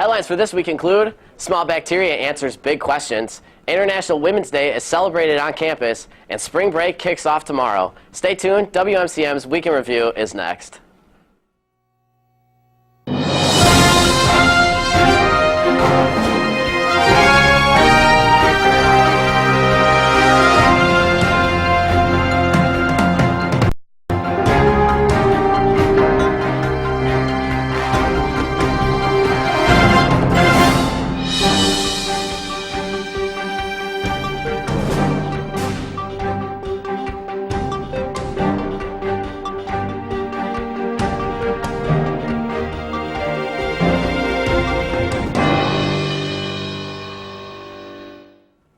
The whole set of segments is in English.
Headlines for this week include small bacteria answers big questions, International Women's Day is celebrated on campus, and spring break kicks off tomorrow. Stay tuned, WMCM's Week in Review is next.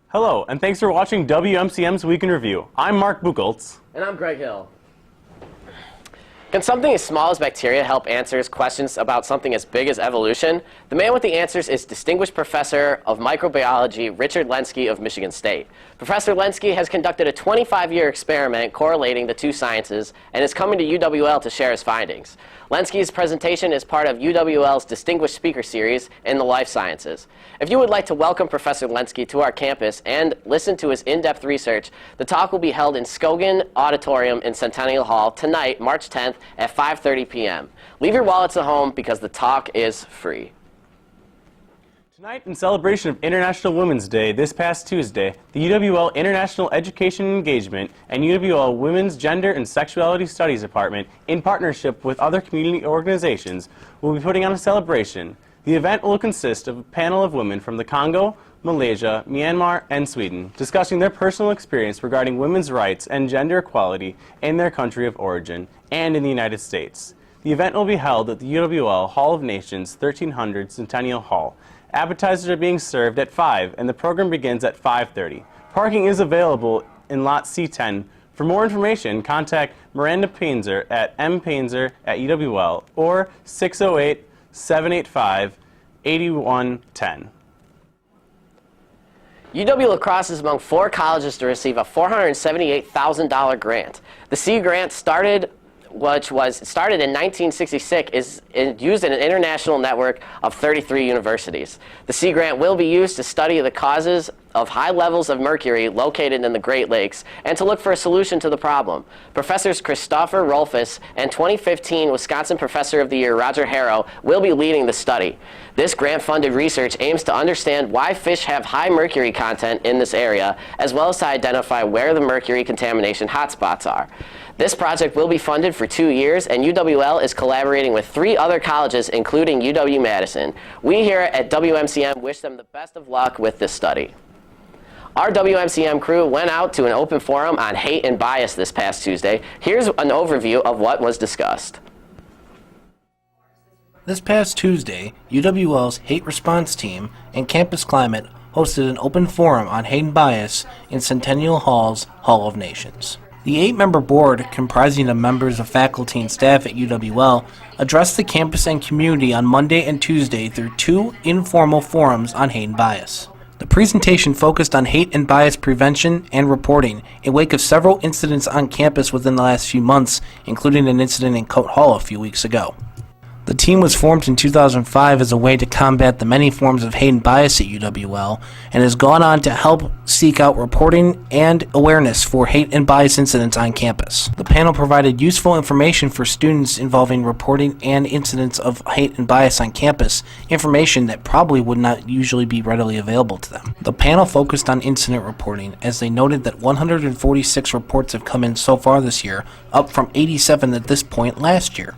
Hello, and thanks for watching WMCM's Week in Review. I'm Mark Bucholtz. And I'm Greg Hill. Can something as small as bacteria help answer questions about something as big as evolution? The man with the answers is Distinguished Professor of Microbiology Richard Lenz of Michigan State. Professor Lenz has conducted a 25-year experiment correlating the two sciences and is coming to UWL to share his findings. Lenz's presentation is part of UWL's Distinguished Speaker Series in the Life Sciences. If you would like to welcome Professor Lenz to our campus and listen to his in-depth research, the talk will be held in Scogan Auditorium in Centennial Hall tonight, March 10th at 5:30 p.m. Leave your wallets at home because the talk is free. Tonight, in celebration of International Women's Day, this past Tuesday, the UWL International Education and Engagement and UWL Women's Gender and Sexuality Studies Department, in partnership with other community organizations, will be putting on a celebration. The event will consist of a panel of women from the Congo, Malaysia, Myanmar, and Sweden, discussing their personal experience regarding women's rights and gender equality in their country of origin and in the United States. The event will be held at the UWL Hall of Nations, 1300 Centennial Hall. Appetizers are being served at 5, and the program begins at 5:30. Parking is available in Lot C10. For more information, contact Miranda Painzer at mpainzer@uwl or 608-785-8110. UW La Crosse is among 4 colleges to receive a $478,000 grant. The C grant which was started in 1966, is used in an international network of 33 universities. The C grant will be used to study the causes of high levels of mercury located in the Great Lakes and to look for a solution to the problem. Professors Christopher Rolfus and 2015 Wisconsin Professor of the Year Roger Harrow will be leading the study. This grant-funded research aims to understand why fish have high mercury content in this area, as well as to identify where the mercury contamination hotspots are. This project will be funded for 2 years, and UWL is collaborating with 3 other colleges, including UW-Madison. We here at WMCM wish them the best of luck with this study. Our WMCM crew went out to an open forum on hate and bias this past Tuesday. Here's an overview of what was discussed. This past Tuesday, UWL's Hate Response Team and Campus Climate hosted an open forum on hate and bias in Centennial Hall's Hall of Nations. The 8-member board, comprising of members of faculty and staff at UWL, addressed the campus and community on Monday and Tuesday through 2 informal forums on hate and bias. The presentation focused on hate and bias prevention and reporting in wake of several incidents on campus within the last few months, including an incident in Coat Hall a few weeks ago. The team was formed in 2005 as a way to combat the many forms of hate and bias at UWL, and has gone on to help seek out reporting and awareness for hate and bias incidents on campus. The panel provided useful information for students involving reporting and incidents of hate and bias on campus, information that probably would not usually be readily available to them. The panel focused on incident reporting, as they noted that 146 reports have come in so far this year, up from 87 at this point last year.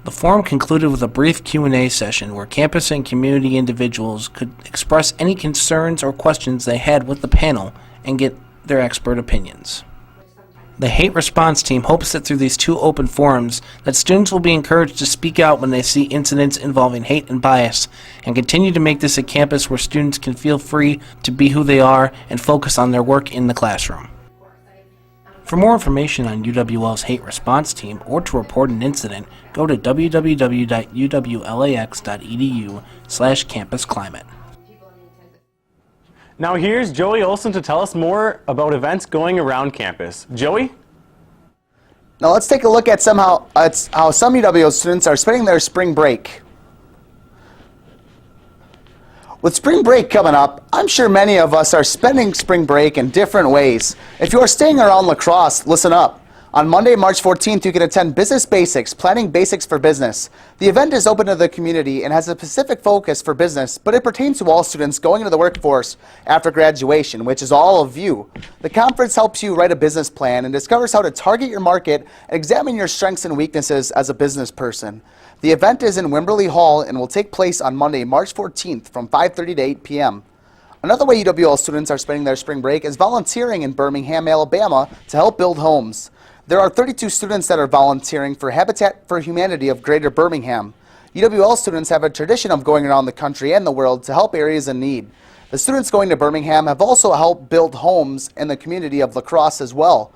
The forum concluded with a brief Q&A session where campus and community individuals could express any concerns or questions they had with the panel and get their expert opinions. The Hate Response Team hopes that through these 2 open forums that students will be encouraged to speak out when they see incidents involving hate and bias, and continue to make this a campus where students can feel free to be who they are and focus on their work in the classroom. For more information on UWL's Hate Response Team or to report an incident, go to www.uwlax.edu/campusclimate. Now here's Joey Olson to tell us more about events going around campus. Joey? Now let's take a look at how some UWL students are spending their spring break. With spring break coming up, I'm sure many of us are spending spring break in different ways. If you are staying around La Crosse, listen up. On Monday, March 14th, you can attend Business Basics, Planning Basics for Business. The event is open to the community and has a specific focus for business, but it pertains to all students going into the workforce after graduation, which is all of you. The conference helps you write a business plan and discovers how to target your market and examine your strengths and weaknesses as a business person. The event is in Wimberley Hall and will take place on Monday, March 14th from 5:30 to 8 p.m. Another way UWL students are spending their spring break is volunteering in Birmingham, Alabama to help build homes. There are 32 students that are volunteering for Habitat for Humanity of Greater Birmingham. UWL students have a tradition of going around the country and the world to help areas in need. The students going to Birmingham have also helped build homes in the community of La Crosse as well.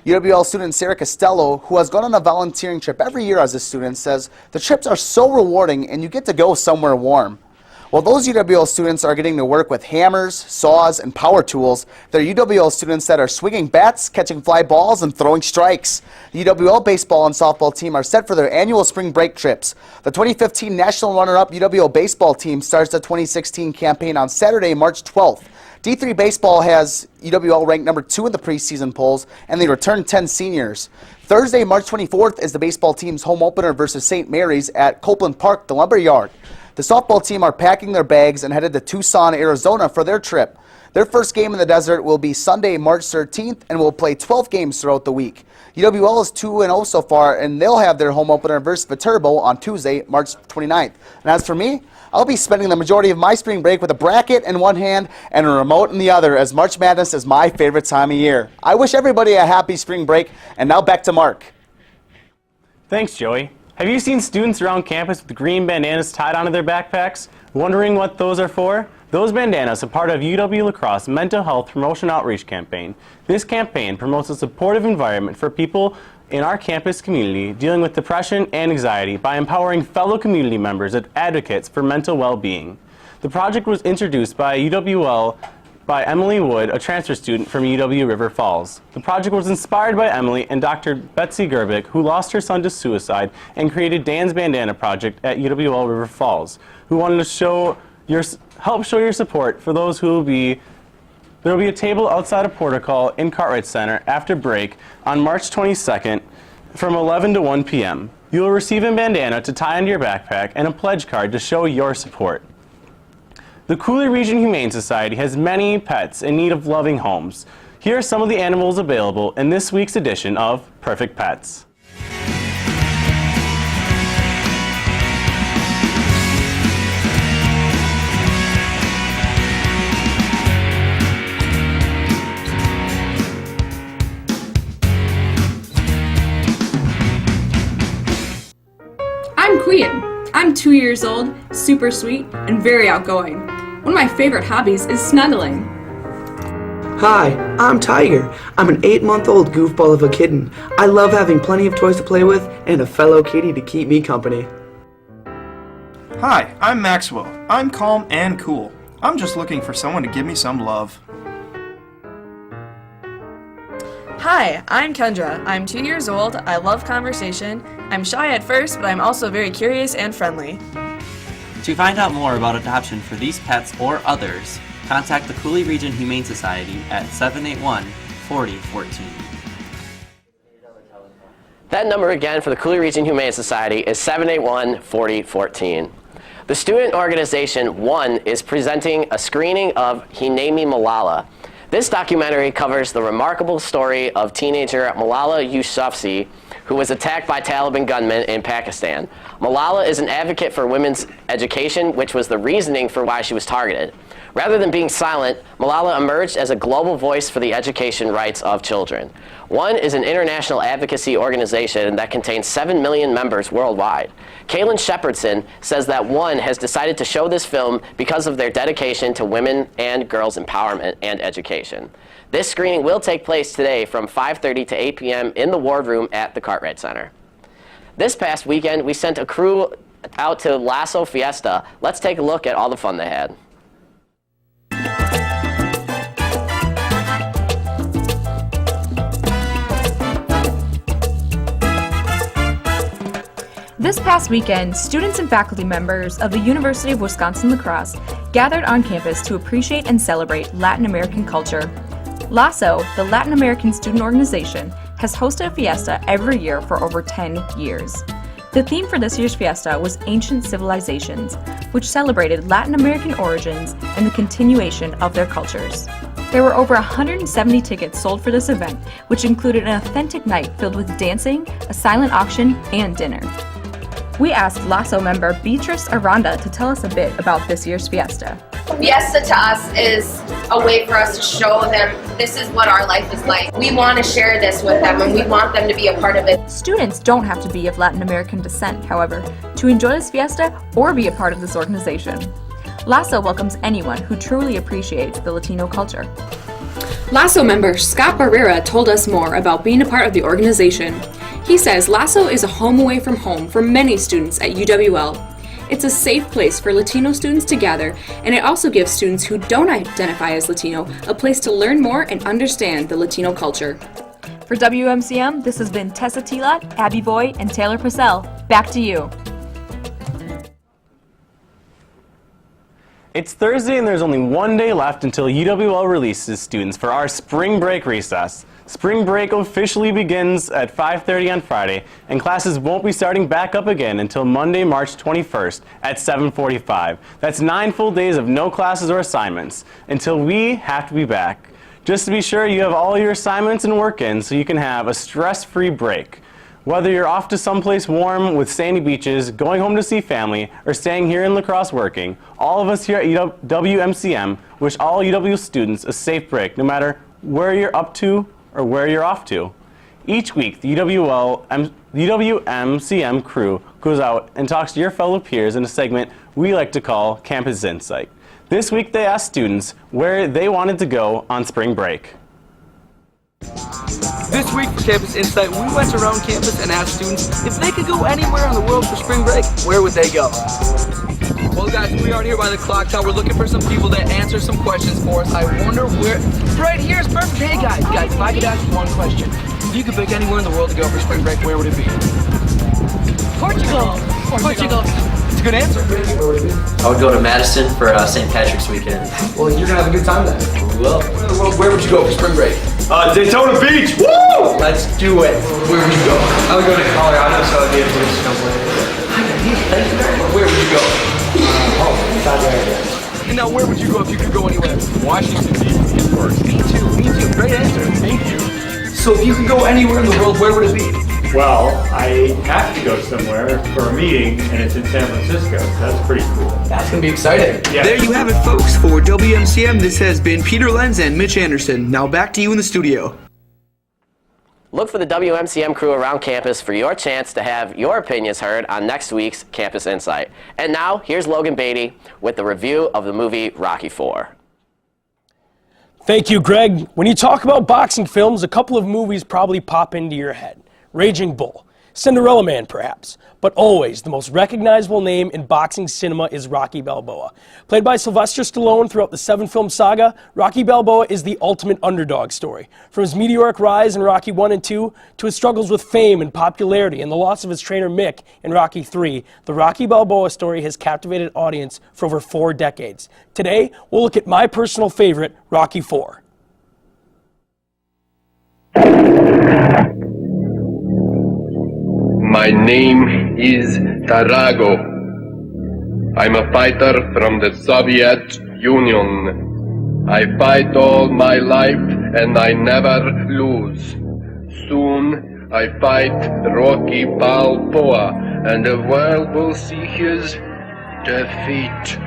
UWL student Sarah Costello, who has gone on a volunteering trip every year as a student, says the trips are so rewarding and you get to go somewhere warm. While those UWL students are getting to work with hammers, saws, and power tools, there are UWL students that are swinging bats, catching fly balls, and throwing strikes. The UWL baseball and softball team are set for their annual spring break trips. The 2015 national runner-up UWL baseball team starts the 2016 campaign on Saturday, March 12th. D3 baseball has UWL ranked number 2 in the preseason polls, and they return 10 seniors. Thursday, March 24th is the baseball team's home opener versus St. Mary's at Copeland Park, the Lumberyard. The softball team are packing their bags and headed to Tucson, Arizona for their trip. Their first game in the desert will be Sunday, March 13th, and will play 12 games throughout the week. UWL is 2-0 so far, and they'll have their home opener versus Viterbo on Tuesday, March 29th. And as for me, I'll be spending the majority of my spring break with a bracket in one hand and a remote in the other, as March Madness is my favorite time of year. I wish everybody a happy spring break, and now back to Mark. Thanks, Joey. Have you seen students around campus with green bandanas tied onto their backpacks? Wondering what those are for? Those bandanas are part of UW La Crosse Mental Health Promotion Outreach Campaign. This campaign promotes a supportive environment for people in our campus community dealing with depression and anxiety by empowering fellow community members and advocates for mental well-being. The project was introduced by UWL by Emily Wood, a transfer student from UW River Falls. The project was inspired by Emily and Dr. Betsy Gerbic, who lost her son to suicide and created Dan's Bandana Project at UWL River Falls, who wanted to help show your support for those who will be. There will be a table outside of Portical in Cartwright Center after break on March 22nd from 11 to 1 p.m. You will receive a bandana to tie onto your backpack and a pledge card to show your support. The Cooley Region Humane Society has many pets in need of loving homes. Here are some of the animals available in this week's edition of Perfect Pets. I'm Queen. I'm 2 years old, super sweet, and very outgoing. One of my favorite hobbies is snuggling. Hi, I'm Tiger. I'm an 8-month-old goofball of a kitten. I love having plenty of toys to play with and a fellow kitty to keep me company. Hi, I'm Maxwell. I'm calm and cool. I'm just looking for someone to give me some love. Hi, I'm Kendra. I'm 2 years old. I love conversation. I'm shy at first, but I'm also very curious and friendly. To find out more about adoption for these pets or others, contact the Cooley Region Humane Society at 781-4014. That number again for the Cooley Region Humane Society is 781-4014. The student organization ONE is presenting a screening of Hineni Malala. This documentary covers the remarkable story of teenager Malala Yousafzai, who was attacked by Taliban gunmen in Pakistan. Malala is an advocate for women's education, which was the reasoning for why she was targeted. Rather than being silent, Malala emerged as a global voice for the education rights of children. ONE is an international advocacy organization that contains 7 million members worldwide. Kaylin Shepherdson says that ONE has decided to show this film because of their dedication to women and girls' empowerment and education. This screening will take place today from 5:30 to 8 p.m. in the Ward Room at the Cartwright Center. This past weekend, we sent a crew out to Lasso Fiesta. Let's take a look at all the fun they had. This past weekend, students and faculty members of the University of Wisconsin-La Crosse gathered on campus to appreciate and celebrate Latin American culture. LASO, the Latin American Student Organization, has hosted a fiesta every year for over 10 years. The theme for this year's fiesta was Ancient Civilizations, which celebrated Latin American origins and the continuation of their cultures. There were over 170 tickets sold for this event, which included an authentic night filled with dancing, a silent auction, and dinner. We asked LASO member Beatrice Aranda to tell us a bit about this year's fiesta. Fiesta to us is a way for us to show them this is what our life is like. We want to share this with them and we want them to be a part of it. Students don't have to be of Latin American descent, however, to enjoy this fiesta or be a part of this organization. LASO welcomes anyone who truly appreciates the Latino culture. LASO member Scott Barrera told us more about being a part of the organization. He says LASO is a home away from home for many students at UWL. It's a safe place for Latino students to gather, and it also gives students who don't identify as Latino a place to learn more and understand the Latino culture. For WMCM, this has been Tessa Tilot, Abby Boy, and Taylor Purcell. Back to you. It's Thursday and there's only one day left until UWL releases students for our spring break recess. Spring break officially begins at 5:30 on Friday, and classes won't be starting back up again until Monday, March 21st at 7:45. That's 9 full days of no classes or assignments until we have to be back. Just to be sure you have all your assignments and work in so you can have a stress-free break. Whether you're off to someplace warm with sandy beaches, going home to see family, or staying here in La Crosse working, all of us here at WMCM wish all UW students a safe break no matter where you're up to or where you're off to. Each week, the UWMCM crew goes out and talks to your fellow peers in a segment we like to call Campus Insight. This week, they asked students where they wanted to go on spring break. This week for Campus Insight, we went around campus and asked students if they could go anywhere in the world for spring break, where would they go? Well guys, we are here by the clock tower. We're looking for some people to answer some questions for us. I wonder where... Right here is perfect. Hey guys, if I could ask you one question. If you could pick anywhere in the world to go for spring break, where would it be? Portugal! It's a good answer. Where would it be? I would go to Madison for St. Patrick's weekend. Well, you're gonna have a good time then. We will. Where would you go for spring break? Daytona Beach! Woo! Let's do it. Where would you go? I would go to Colorado, so I'd be able to snowboard. Where would you go? Saudi Arabia. And now, where would you go if you could go anywhere? Washington, D.C., of course. Me too. Great answer. Thank you. So if you could go anywhere in the world, where would it be? Well, I have to go somewhere for a meeting, and it's in San Francisco, so that's pretty cool. That's going to be exciting. Yeah. There you have it, folks. For WMCM, this has been Peter Lenz and Mitch Anderson. Now back to you in the studio. Look for the WMCM crew around campus for your chance to have your opinions heard on next week's Campus Insight. And now, here's Logan Beatty with the review of the movie Rocky IV. Thank you, Greg. When you talk about boxing films, a couple of movies probably pop into your head. Raging Bull, Cinderella Man perhaps, but always the most recognizable name in boxing cinema is Rocky Balboa. Played by Sylvester Stallone throughout the 7-film saga, Rocky Balboa is the ultimate underdog story. From his meteoric rise in Rocky I and II to his struggles with fame and popularity and the loss of his trainer Mick in Rocky III, the Rocky Balboa story has captivated an audience for over 4 decades. Today, we'll look at my personal favorite, Rocky IV. My name is Tarago. I'm a fighter from the Soviet Union. I fight all my life and I never lose. Soon I fight Rocky Balboa and the world will see his defeat.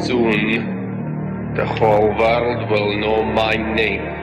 Soon the whole world will know my name.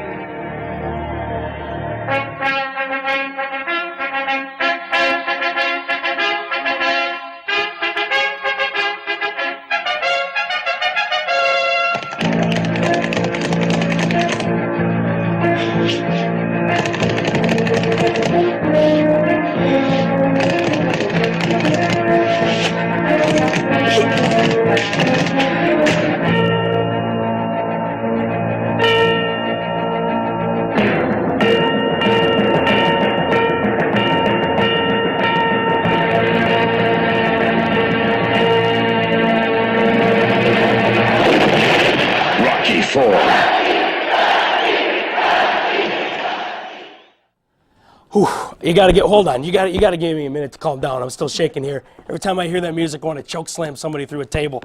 Hold on. You got to give me a minute to calm down. I'm still shaking here. Every time I hear that music, I want to choke slam somebody through a table.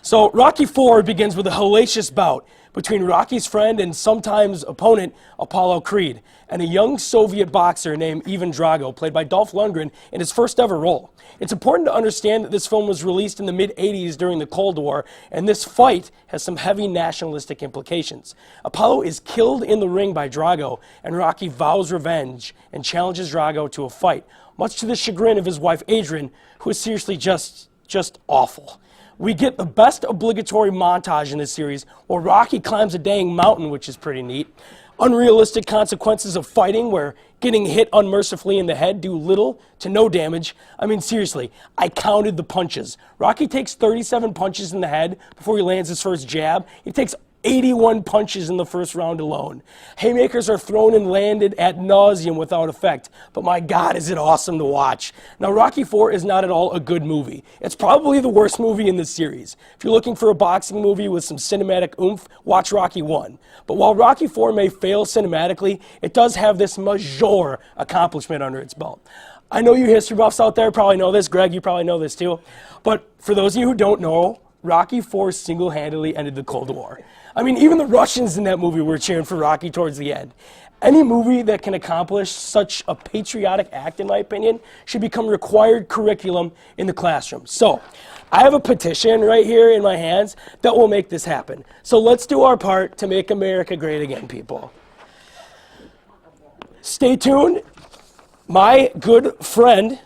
So Rocky IV begins with a hellacious bout between Rocky's friend and sometimes opponent, Apollo Creed, and a young Soviet boxer named Ivan Drago, played by Dolph Lundgren in his first ever role. It's important to understand that this film was released in the mid-'80s during the Cold War, and this fight has some heavy nationalistic implications. Apollo is killed in the ring by Drago, and Rocky vows revenge and challenges Drago to a fight, much to the chagrin of his wife Adrian, who is seriously just awful. We get the best obligatory montage in this series where Rocky climbs a dang mountain, which is pretty neat. Unrealistic consequences of fighting where getting hit unmercifully in the head do little to no damage. I mean, seriously, I counted the punches. Rocky takes 37 punches in the head before he lands his first jab. He takes 81 punches in the first round alone. Haymakers are thrown and landed ad nauseum without effect, but my God, is it awesome to watch. Now, Rocky IV is not at all a good movie. It's probably the worst movie in this series. If you're looking for a boxing movie with some cinematic oomph, watch Rocky I. But while Rocky IV may fail cinematically, it does have this major accomplishment under its belt. I know you history buffs out there probably know this. Greg, you probably know this too. But for those of you who don't know, Rocky IV single-handedly ended the Cold War. I mean, even the Russians in that movie were cheering for Rocky towards the end. Any movie that can accomplish such a patriotic act, in my opinion, should become required curriculum in the classroom. So, I have a petition right here in my hands that will make this happen. So let's do our part to make America great again, people. Stay tuned. My good friend,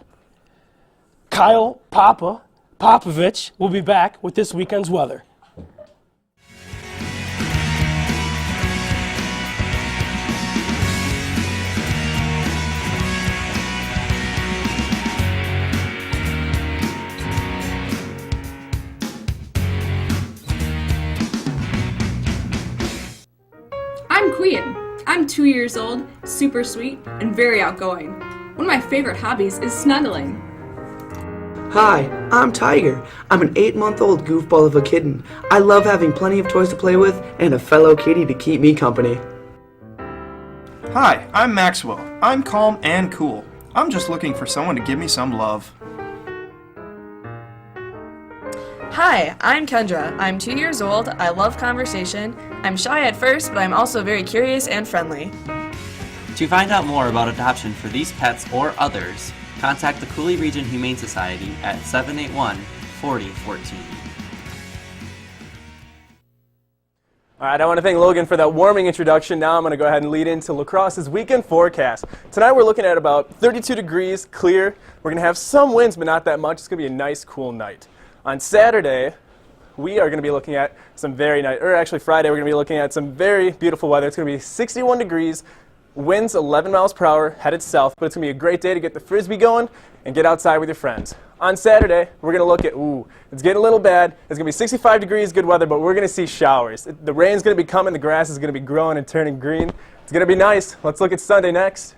Kyle Popovich, will be back with this weekend's weather. I'm Queen. I'm 2 years old, super sweet, and very outgoing. One of my favorite hobbies is snuggling. Hi, I'm Tiger. I'm an 8-month-old goofball of a kitten. I love having plenty of toys to play with and a fellow kitty to keep me company. Hi, I'm Maxwell. I'm calm and cool. I'm just looking for someone to give me some love. Hi, I'm Kendra. I'm 2 years old. I love conversation. I'm shy at first, but I'm also very curious and friendly. To find out more about adoption for these pets or others, contact the Cooley Region Humane Society at 781-4014. All right, I want to thank Logan for that warming introduction. Now I'm going to go ahead and lead into lacrosse's weekend forecast. Tonight we're looking at about 32 degrees, clear. We're going to have some winds, but not that much. It's going to be a nice, cool night. On Saturday, we are going to be looking at some Friday, we're going to be looking at some very beautiful weather. It's going to be 61 degrees, winds 11 miles per hour, headed south, but it's going to be a great day to get the frisbee going and get outside with your friends. On Saturday, we're going to look at, it's getting a little bad. It's going to be 65 degrees, good weather, but we're going to see showers. The rain's going to be coming, the grass is going to be growing and turning green. It's going to be nice. Let's look at Sunday next.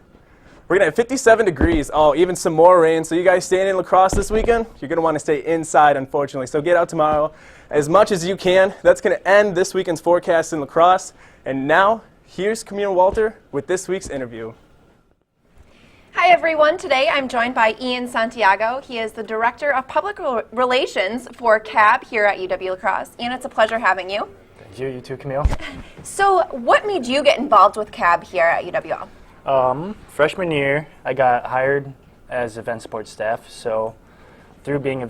We're going to have 57 degrees. Oh, even some more rain. So you guys staying in lacrosse this weekend? You're going to want to stay inside, unfortunately. So get out tomorrow as much as you can. That's going to end this weekend's forecast in lacrosse. And now, here's Camille Walter with this week's interview. Hi everyone, today I'm joined by Ian Santiago. He is the Director of Public Relations for CAB here at UW La Crosse. Ian, it's a pleasure having you. Thank you, you too, Camille. So what made you get involved with CAB here at UWL? Freshman year, I got hired as event support staff, so through being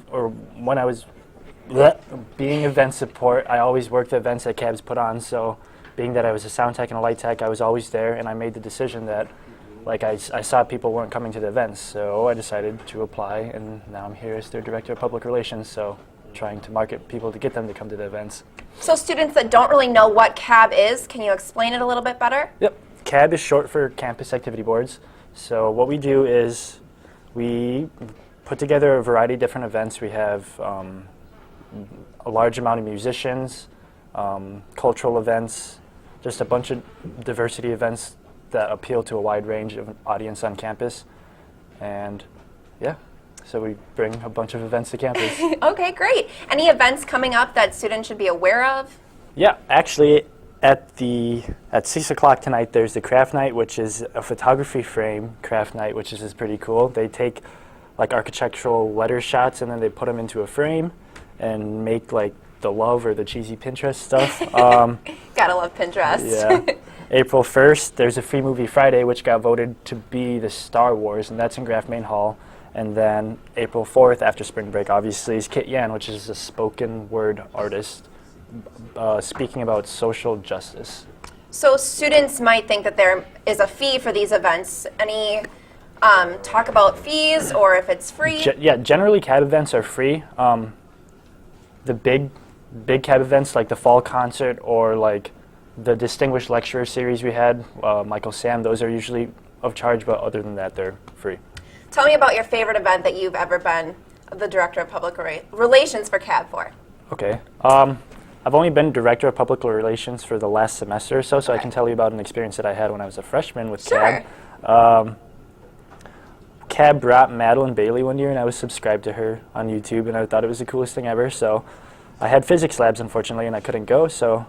event support, I always worked the events that CAB's put on, so being that I was a sound tech and a light tech, I was always there, and I made the decision that I saw people weren't coming to the events, so I decided to apply, and now I'm here as their Director of Public Relations, so trying to market people to get them to come to the events. So students that don't really know what CAB is, can you explain it a little bit better? Yep. CAB is short for Campus Activity Boards. So what we do is we put together a variety of different events. We have a large amount of musicians, cultural events, just a bunch of diversity events that appeal to a wide range of audience on campus. And yeah, so we bring a bunch of events to campus. Okay, great. Any events coming up that students should be aware of? Yeah, actually, At 6 o'clock tonight, there's the craft night, which is a photography frame craft night, which is pretty cool. They take like architectural letter shots and then they put them into a frame and make like the love or the cheesy Pinterest stuff. Gotta love Pinterest. Yeah. April 1st, there's a Free Movie Friday, which got voted to be the Star Wars, and that's in Graf Main Hall. And then April 4th, after spring break, obviously, is Kit Yan, which is a spoken word artist speaking about social justice. So students might think that there is a fee for these events. Any talk about fees or if it's free? Yeah, generally CAB events are free. The big CAB events like the fall concert or like the Distinguished Lecturer series we had, Michael Sam, those are usually of charge, but other than that, they're free. Tell me about your favorite event that you've ever been the Director of Public Relations for CAB for. Okay. I've only been Director of Public Relations for the last semester or so, so I can tell you about an experience that I had when I was a freshman with CAB. CAB brought Madeline Bailey one year, and I was subscribed to her on YouTube, and I thought it was the coolest thing ever. So I had physics labs, unfortunately, and I couldn't go, so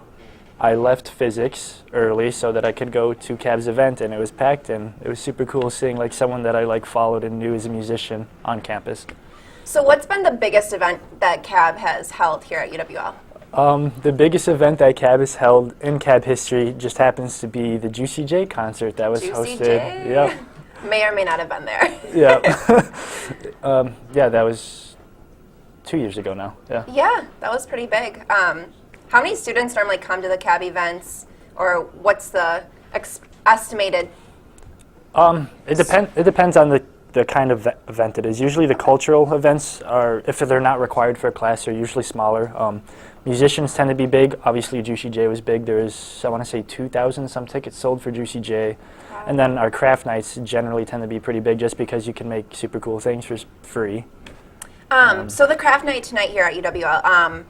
I left physics early so that I could go to CAB's event, and it was packed, and it was super cool seeing like someone that I like followed and knew as a musician on campus. So what's been the biggest event that CAB has held here at UWL? The biggest event that CAB has held in CAB history just happens to be the Juicy J concert that was Juicy hosted. J? Yep. May or may not have been there. Yeah. Yeah, that was 2 years ago now. Yeah. Yeah, that was pretty big. How many students normally come to the CAB events, or what's the estimated? It depends on the kind of event it is. Usually the cultural events are, if they're not required for a class, are usually smaller. Musicians tend to be big. Obviously Juicy J was big. There's, I want to say 2,000 some tickets sold for Juicy J. Wow. And then our craft nights generally tend to be pretty big just because you can make super cool things for free. So the craft night tonight here at UWL,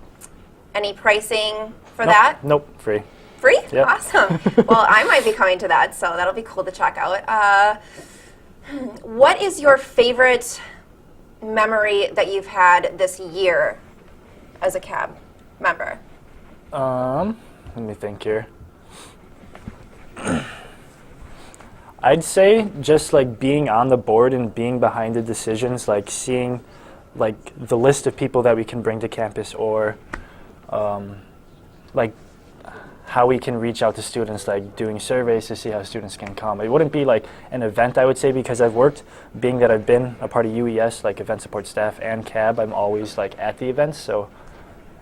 any pricing for that? Nope, free. Free? Yep. Awesome. Well, I might be coming to that, so that'll be cool to check out. What is your favorite memory that you've had this year as a CAB member? Let me think here. I'd say just like being on the board and being behind the decisions, like seeing like the list of people that we can bring to campus, or like how we can reach out to students, like doing surveys to see how students can come. It wouldn't be like an event, I would say, because I've worked, being that I've been a part of UES, like event support staff and CAB, I'm always like at the events, so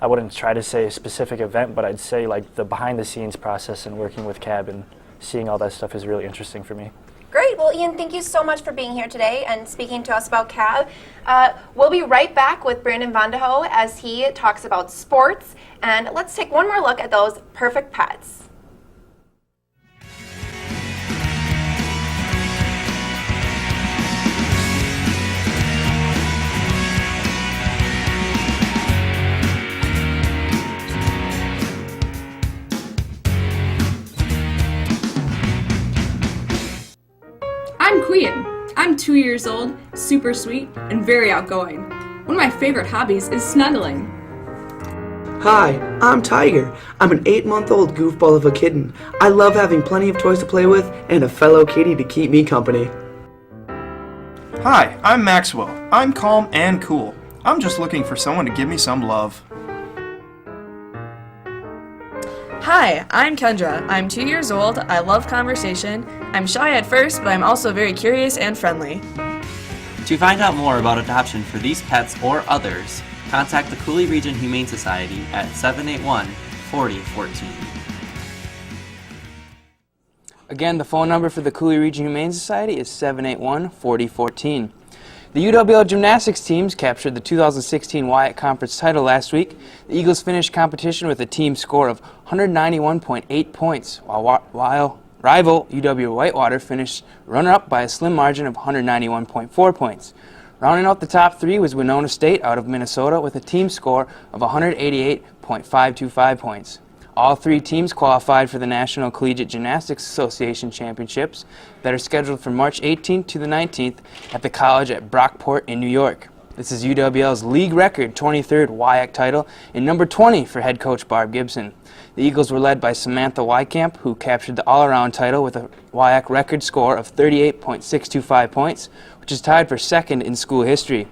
I wouldn't try to say a specific event, but I'd say like the behind the scenes process and working with CAB and seeing all that stuff is really interesting for me. Great. Well, Ian, thank you so much for being here today and speaking to us about CAB. We'll be right back with Brandon Vanderhoe as he talks about sports. And let's take one more look at those perfect pets. I'm Queen. I'm 2 years old, super sweet, and very outgoing. One of my favorite hobbies is snuggling. Hi, I'm Tiger. I'm an 8-month-old goofball of a kitten. I love having plenty of toys to play with and a fellow kitty to keep me company. Hi, I'm Maxwell. I'm calm and cool. I'm just looking for someone to give me some love. Hi, I'm Kendra. I'm 2 years old. I love conversation. I'm shy at first, but I'm also very curious and friendly. To find out more about adoption for these pets or others, contact the Cooley Region Humane Society at 781-4014. Again, the phone number for the Cooley Region Humane Society is 781-4014. The UWL gymnastics teams captured the 2016 Wyatt Conference title last week. The Eagles finished competition with a team score of 191.8 points, while rival UW Whitewater finished runner-up by a slim margin of 191.4 points. Rounding out the top three was Winona State out of Minnesota with a team score of 188.525 points. All three teams qualified for the National Collegiate Gymnastics Association Championships that are scheduled from March 18th to the 19th at the college at Brockport in New York. This is UWL's league record 23rd WIAC title and number 20 for head coach Barb Gibson. The Eagles were led by Samantha Wykamp, who captured the all-around title with a WIAC record score of 38.625 points, which is tied for second in school history.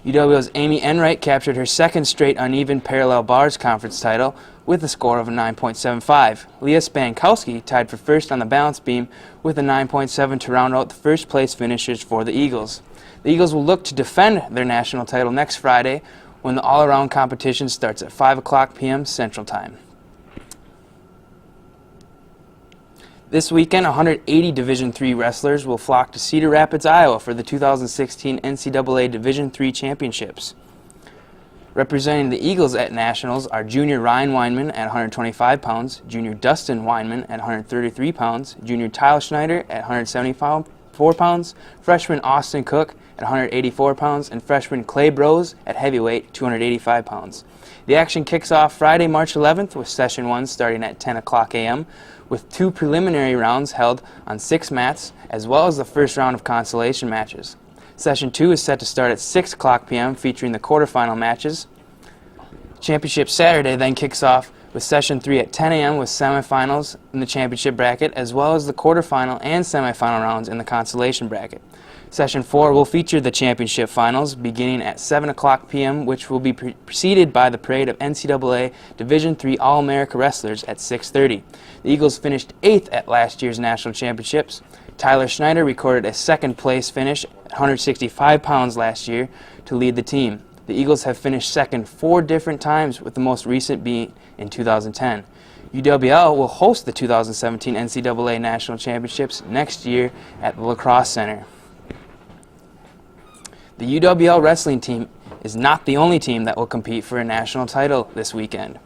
UWL's Amy Enright captured her second straight uneven parallel bars conference title with a score of a 9.75. Leah Spankowski tied for first on the balance beam with a 9.7 to round out the first place finishers for the Eagles. The Eagles will look to defend their national title next Friday when the all-around competition starts at 5 o'clock p.m. Central Time. This weekend, 180 Division III wrestlers will flock to Cedar Rapids, Iowa for the 2016 NCAA Division III Championships. Representing the Eagles at Nationals are junior Ryan Weinman at 125 pounds, junior Dustin Weinman at 133 pounds, junior Tyler Schneider at 174 pounds, freshman Austin Cook at 184 pounds, and freshman Clay Brose at heavyweight, 285 pounds. The action kicks off Friday, March 11th with Session 1 starting at 10 o'clock a.m., with 2 preliminary rounds held on 6 mats, as well as the first round of consolation matches. Session 2 is set to start at 6 o'clock p.m., featuring the quarterfinal matches. Championship Saturday then kicks off with Session 3 at 10 a.m. with semifinals in the championship bracket, as well as the quarterfinal and semifinal rounds in the consolation bracket. Session 4 will feature the championship finals beginning at 7 o'clock p.m., which will be preceded by the parade of NCAA Division III All-America wrestlers at 6:30. The Eagles finished 8th at last year's national championships. Tyler Schneider recorded a second-place finish at 165 pounds last year to lead the team. The Eagles have finished second 4 different times, with the most recent being in 2010. UWL will host the 2017 NCAA National Championships next year at the Lacrosse Center. The UWL wrestling team is not the only team that will compete for a national title this weekend.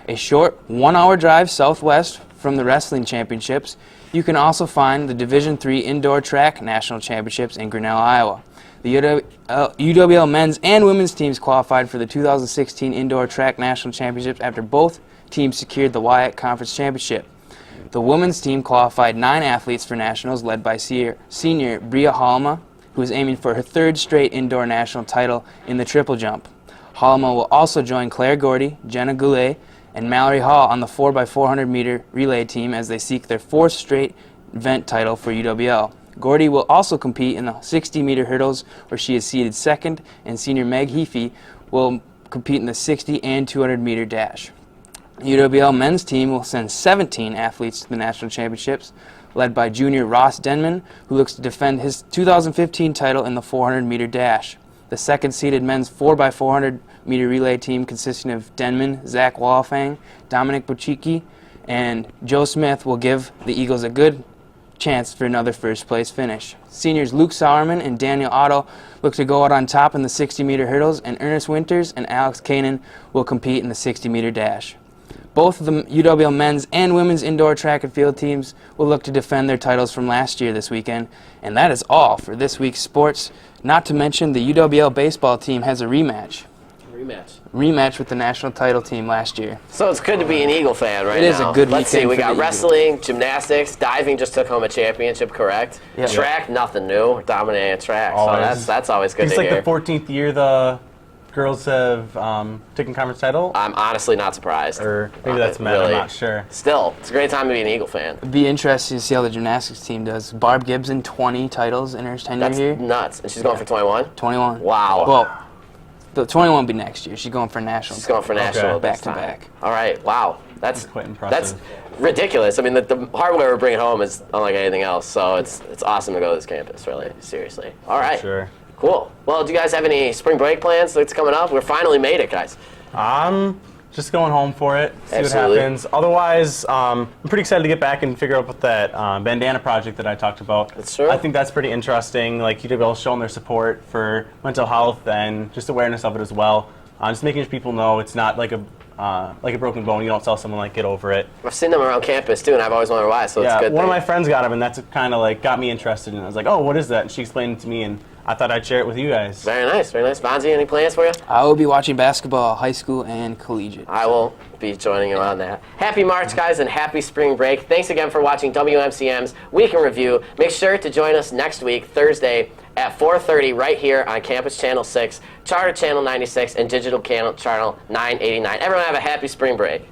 A short 1-hour drive southwest from the wrestling championships, you can also find the Division III Indoor Track National Championships in Grinnell, Iowa. The UWL men's and women's teams qualified for the 2016 Indoor Track National Championships after both teams secured the WIAC Conference Championship. The women's team qualified 9 athletes for nationals, led by senior Bria Halma, who is aiming for her 3rd straight indoor national title in the triple jump. Halma will also join Claire Gordy, Jenna Goulet, and Mallory Hall on the 4x400 meter relay team as they seek their 4th straight event title for UWL. Gordy will also compete in the 60-meter hurdles, where she is seeded 2nd, and senior Meg Heafy will compete in the 60 and 200-meter dash. The UWL men's team will send 17 athletes to the national championships, led by junior Ross Denman, who looks to defend his 2015 title in the 400-meter dash. The 2nd-seeded men's 4x400 meter relay team, consisting of Denman, Zach Walfang, Dominic Bucholtz, and Joe Smith, will give the Eagles a good chance for another first-place finish. Seniors Luke Sauerman and Daniel Otto look to go out on top in the 60-meter hurdles, and Ernest Winters and Alex Kanan will compete in the 60-meter dash. Both of the UWL men's and women's indoor track and field teams will look to defend their titles from last year this weekend. And that is all for this week's sports. Not to mention the UWL baseball team has a rematch. Rematch with the national title team last year. So it's good to be an Eagle fan right now. It is a good Let's see, weekend we for got the wrestling, gymnastics, diving just took home a championship, correct? Yep. Track, nothing new. Dominating track. Always. So that's always good It's to like hear. the 14th year the girls have taken conference title. I'm honestly not surprised. Or maybe that's men, I'm not sure. Still, it's a great time to be an Eagle fan. It'd be interesting to see how the gymnastics team does. Barb Gibson, 20 titles in her tenure here. That's nuts. And she's going for 21? 21. Wow. Well, the 21 will be next year. She's going for national. She's going for national back this to time. back. All right. Wow. That's quite impressive. That's ridiculous. I mean, the hardware we're bringing home is unlike anything else. So it's awesome to go to this campus, really. Seriously. All right. Sure. Cool. Well, do you guys have any spring break plans that's coming up? We're finally made it, guys. Just going home for it, see Absolutely. what happens. Otherwise, I'm pretty excited to get back and figure out what that bandana project that I talked about. That's true. I think that's pretty interesting. Like UWL showing their support for mental health and just awareness of it as well. Just making sure people know it's not like a broken bone. You don't tell someone like get over it. I've seen them around campus too, and I've always wondered why. So it's Yeah, a good one thing. of my friends got them, and that's kind of like got me interested. And I was like, oh, what is that? And she explained it to me, and I thought I'd share it with you guys. Very nice, very nice. Bonzi, any plans for you? I will be watching basketball, high school and collegiate. I will be joining you on that. Happy March, guys, and happy spring break. Thanks again for watching WMCM's Week in Review. Make sure to join us next week, Thursday, at 4:30 right here on Campus Channel 6, Charter Channel 96, and Digital Channel 989. Everyone have a happy spring break.